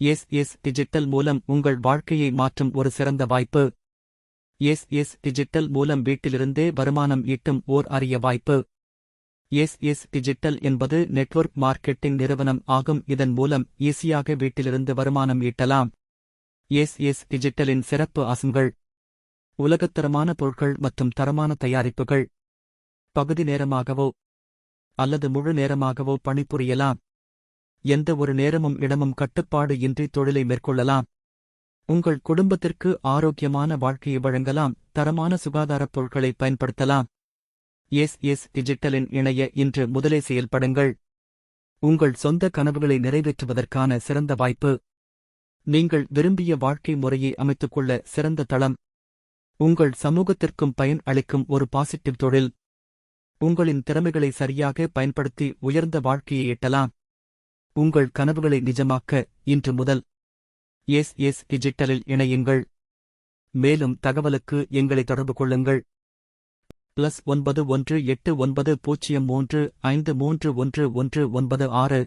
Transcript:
S digital மூலம் உங்கள் வாழ்க்கையை மாற்றும் ஒரு சிறந்த வாய்ப்பு. எஸ் டிஜிட்டல் மூலம் வீட்டிலிருந்தே வருமானம் ஈட்டும் ஓர் அரிய வாய்ப்பு. எஸ் டிஜிட்டல் என்பது நெட்வொர்க் மார்க்கெட்டிங் நிறுவனம் ஆகும். இதன் மூலம் ஈஸியாக வீட்டிலிருந்து வருமானம் ஈட்டலாம். எஸ் டிஜிட்டலின் சிறப்பு அம்சங்கள்: உலகத்தரமான பொருட்கள் மற்றும் தரமான தயாரிப்புகள். பகுதி நேரமாகவோ அல்லது முழு நேரமாகவோ பணிபுரியலாம். எந்த ஒரு நேரமும் இடமும் கட்டுப்பாடு இன்றி தொழிலை மேற்கொள்ளலாம். உங்கள் குடும்பத்திற்கு ஆரோக்கியமான வாழ்க்கையை வழங்கலாம். தரமான சுகாதாரப் பொருட்களை பயன்படுத்தலாம். எஸ் டிஜிட்டலின் இணைய இன்று முதலே செயல்படுங்கள். உங்கள் சொந்த கனவுகளை நிறைவேற்றுவதற்கான சிறந்த வாய்ப்பு. நீங்கள் விரும்பிய வாழ்க்கை முறையை அமைத்துக்கொள்ள சிறந்த தளம். உங்கள் சமூகத்திற்கும் பயன் அளிக்கும் ஒரு பாசிட்டிவ் தொழில். உங்களின் திறமைகளை சரியாக பயன்படுத்தி உயர்ந்த வாழ்க்கையை எட்டலாம். உங்கள் கனவுகளை நிஜமாக்க இன்று முதல் எஸ் டிஜிட்டலில் இணையுங்கள். மேலும் தகவலுக்கு எங்களை தொடர்பு கொள்ளுங்கள். +91890353111996